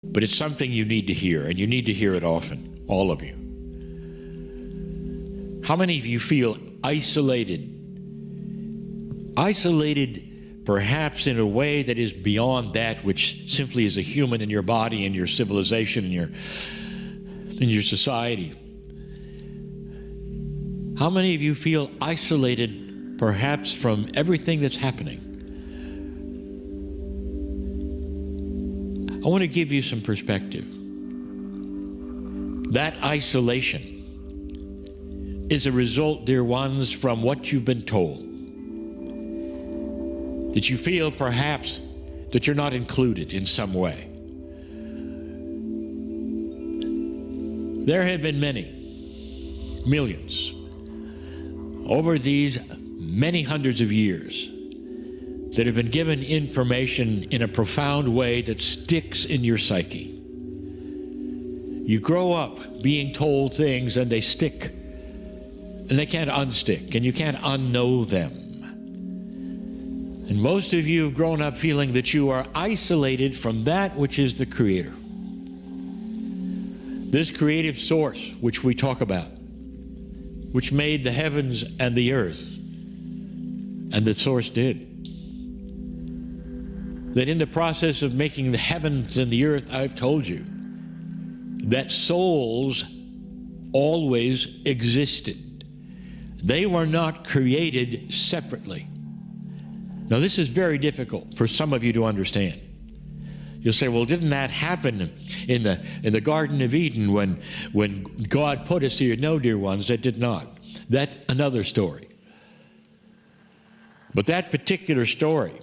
But it's something you need to hear, and you need to hear it often, all of you. How many of you feel isolated? Isolated perhaps in a way that is beyond that which simply is a human in your body, in your civilization, in your society. How many of you feel isolated perhaps from everything that's happening? I want to give you some perspective. That isolation is a result, dear ones, from what you've been told. That you feel perhaps that you're not included in some way. There have been many, millions, over these many hundreds of years that have been given information in a profound way that sticks in your psyche. You grow up being told things and they stick, and they can't unstick, and you can't unknow them. And most of you have grown up feeling that you are isolated from that which is the Creator. This creative source which we talk about, which made the heavens and the earth, and the source did. That in the process of making the heavens and the earth, I've told you, that souls always existed. They were not created separately. Now, this is very difficult for some of you to understand. You'll say, well, didn't that happen in the Garden of Eden when God put us here? No, dear ones, that did not. That's another story. But that particular story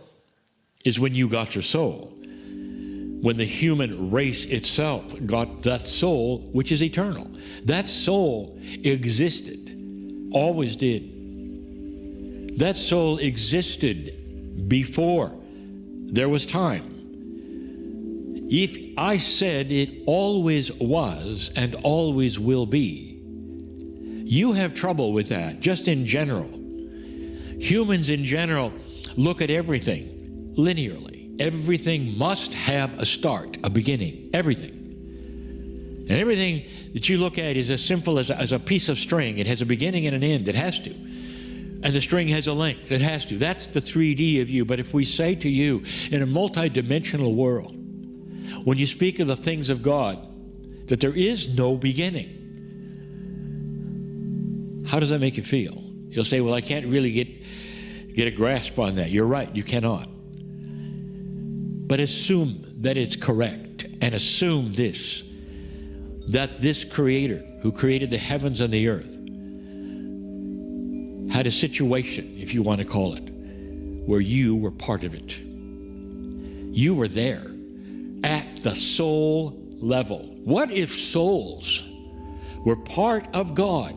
is when you got your soul. When the human race itself got that soul, which is eternal. That soul existed, always did. That soul existed before there was time. If I said it always was and always will be, you have trouble with that, just in general. Humans in general look at everything linearly. Everything must have a start, a beginning, everything. And everything that you look at is as simple as a piece of string. It has a beginning and an end. It has to. And the string has a length. It has to. That's the 3D of you. But if we say to you, in a multidimensional world, when you speak of the things of God, that there is no beginning, how does that make you feel? You'll say, well, I can't really get a grasp on that. You're right, you cannot. But assume that it's correct, and assume this, that this Creator who created the heavens and the earth had a situation, if you want to call it, where you were part of it. You were there at the soul level. What if souls were part of God?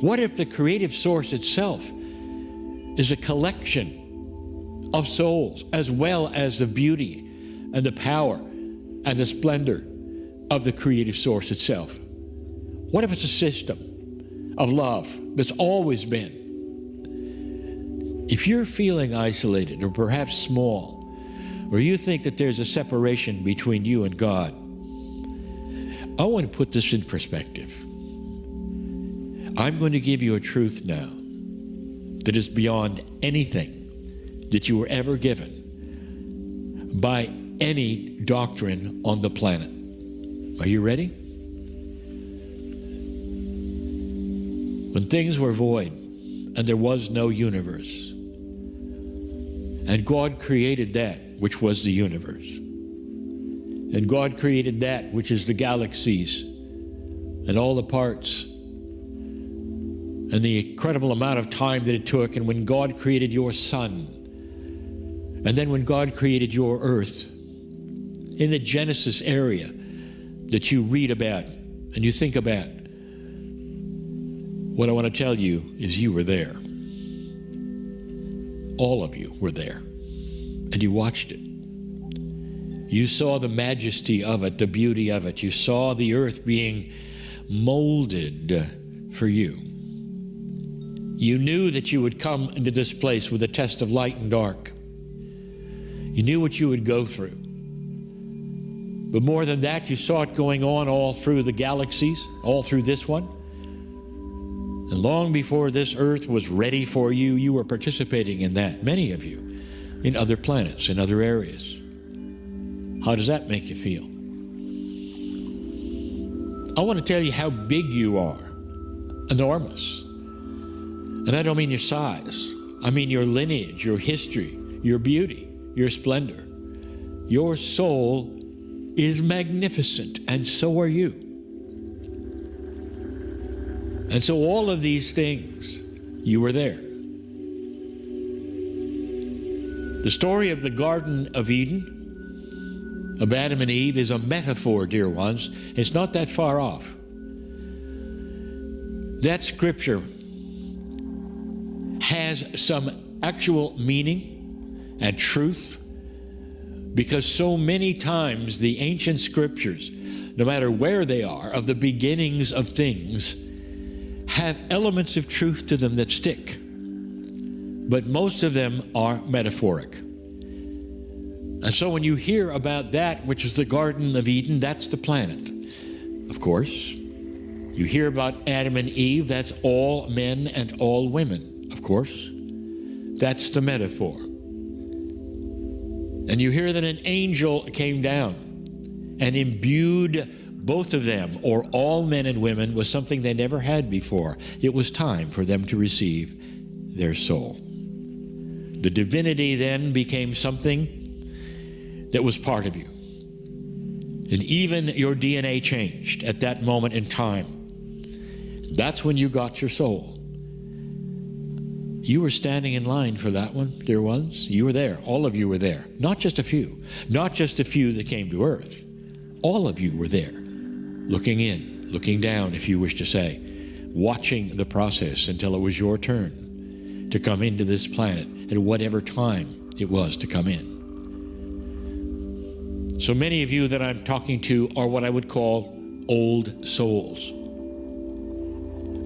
What if the creative source itself is a collection of souls, as well as the beauty and the power and the splendor of the creative source itself? What if it's a system of love that's always been? If you're feeling isolated or perhaps small, or you think that there's a separation between you and God, I want to put this in perspective. I'm going to give you a truth now that is beyond anything that you were ever given by any doctrine on the planet. Are you ready? When things were void and there was no universe, and God created that which was the universe, and God created that which is the galaxies and all the parts, and the incredible amount of time that it took, and when God created your sun, and then when God created your earth, in the Genesis area that you read about and you think about, what I want to tell you is you were there. All of you were there, and you watched it. You saw the majesty of it, the beauty of it. You saw the earth being molded for you. You knew that you would come into this place with a test of light and dark. You knew what you would go through. But more than that, you saw it going on all through the galaxies, all through this one. And long before this earth was ready for you, you were participating in that, many of you, in other planets, in other areas. How does that make you feel? I want to tell you how big you are. Enormous. And I don't mean your size. I mean your lineage, your history, your beauty, your splendor. Your soul is magnificent, and so are you. And so all of these things, you were there. The story of the Garden of Eden, of Adam and Eve, is a metaphor, dear ones. It's not that far off. That scripture has some actual meaning and truth, because so many times the ancient scriptures, no matter where they are, of the beginnings of things, have elements of truth to them that stick. But most of them are metaphoric. And so when you hear about that, which is the Garden of Eden, that's the planet, of course. You hear about Adam and Eve, that's all men and all women, of course. That's the metaphor. And you hear that an angel came down and imbued both of them, or all men and women, with something they never had before. It was time for them to receive their soul. The divinity then became something that was part of you. And even your DNA changed at that moment in time. That's when you got your soul. You were standing in line for that one, dear ones. You were there. All of you were there. Not just a few. Not just a few that came to earth. All of you were there. Looking in, looking down, if you wish to say, watching the process until it was your turn to come into this planet at whatever time it was to come in. So many of you that I'm talking to are what I would call old souls.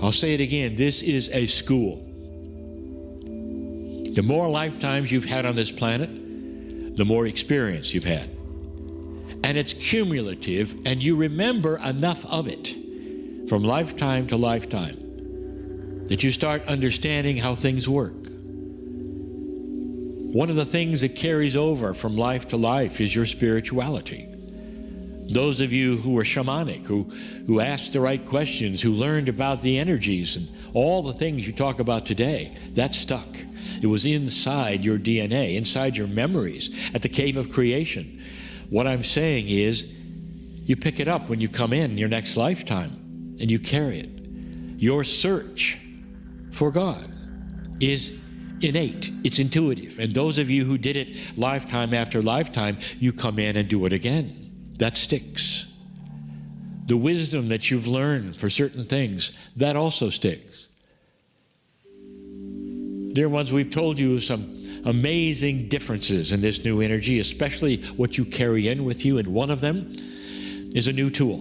I'll say it again, this is a school. The more lifetimes you've had on this planet, the more experience you've had. And it's cumulative, and you remember enough of it from lifetime to lifetime that you start understanding how things work. One of the things that carries over from life to life is your spirituality. Those of you who are shamanic, who asked the right questions, who learned about the energies and all the things you talk about today, that stuck. It was inside your DNA, inside your memories, at the cave of creation. What I'm saying is, you pick it up when you come in your next lifetime, and you carry it. Your search for God is innate, it's intuitive. And those of you who did it lifetime after lifetime, you come in and do it again. That sticks. The wisdom that you've learned for certain things, that also sticks. Dear ones, we've told you some amazing differences in this new energy, especially what you carry in with you, and one of them is a new tool.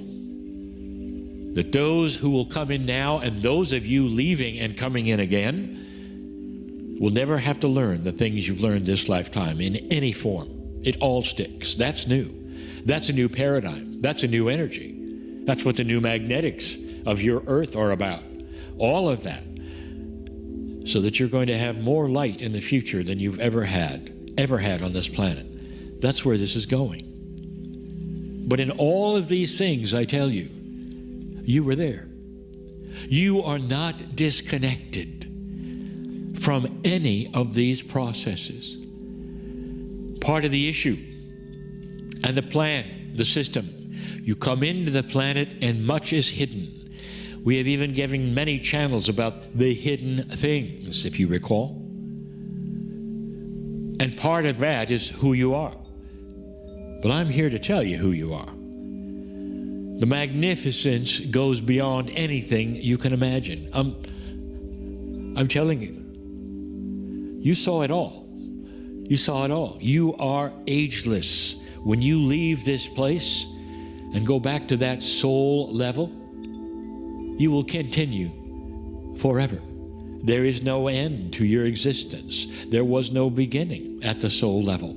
That those who will come in now and those of you leaving and coming in again will never have to learn the things you've learned this lifetime in any form. It all sticks. That's new. That's a new paradigm. That's a new energy. That's what the new magnetics of your earth are about. All of that. So that you're going to have more light in the future than you've ever had on this planet. That's where this is going. But in all of these things, I tell you, you were there. You are not disconnected from any of these processes. Part of the issue and the plan, the system, you come into the planet and much is hidden. We have even given many channels about the hidden things, if you recall. And part of that is who you are. But I'm here to tell you who you are. The magnificence goes beyond anything you can imagine. I'm telling you. You saw it all. You saw it all. You are ageless. When you leave this place and go back to that soul level, you will continue forever. There is no end to your existence. There was no beginning at the soul level.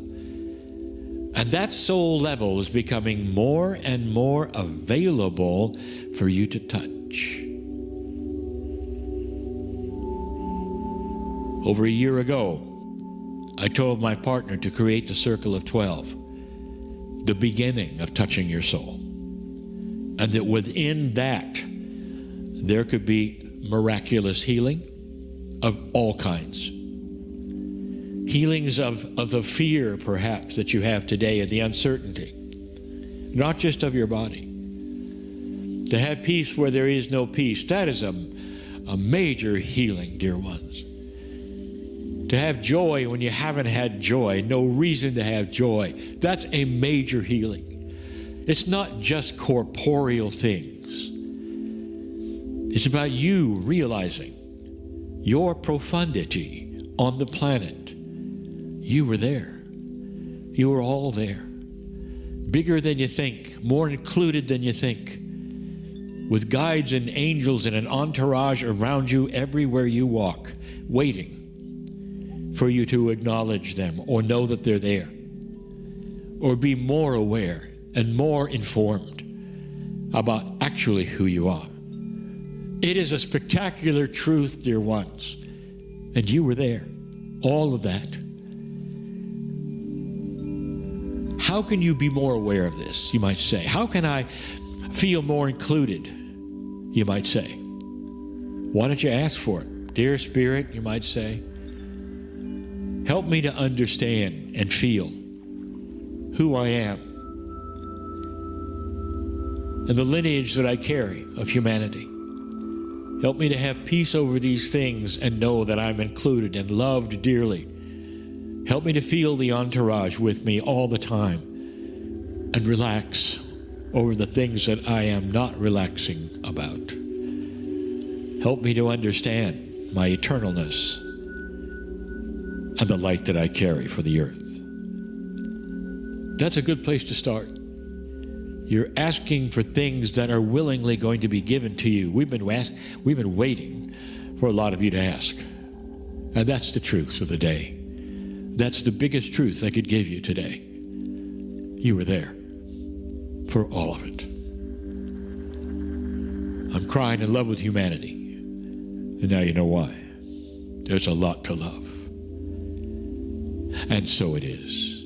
And that soul level is becoming more and more available for you to touch. Over a year ago, I told my partner to create the circle of 12, the beginning of touching your soul. And that within that, there could be miraculous healing of all kinds. Healings of the fear, perhaps, that you have today, and the uncertainty, not just of your body. To have peace where there is no peace, that is a major healing, dear ones. To have joy when you haven't had joy, no reason to have joy, that's a major healing. It's not just corporeal things. It's about you realizing your profundity on the planet. You were there. You were all there. Bigger than you think, more included than you think, with guides and angels and an entourage around you everywhere you walk, waiting for you to acknowledge them or know that they're there, or be more aware and more informed about actually who you are. It is a spectacular truth, dear ones, and you were there, all of that. How can you be more aware of this, you might say? How can I feel more included, you might say? Why don't you ask for it? Dear Spirit, you might say, help me to understand and feel who I am and the lineage that I carry of humanity. Help me to have peace over these things and know that I'm included and loved dearly. Help me to feel the entourage with me all the time and relax over the things that I am not relaxing about. Help me to understand my eternalness and the light that I carry for the earth. That's a good place to start. You're asking for things that are willingly going to be given to you. We've been waiting for a lot of you to ask. And that's the truth of the day. That's the biggest truth I could give you today. You were there for all of it. I'm crying in love with humanity. And now you know why. There's a lot to love. And so it is.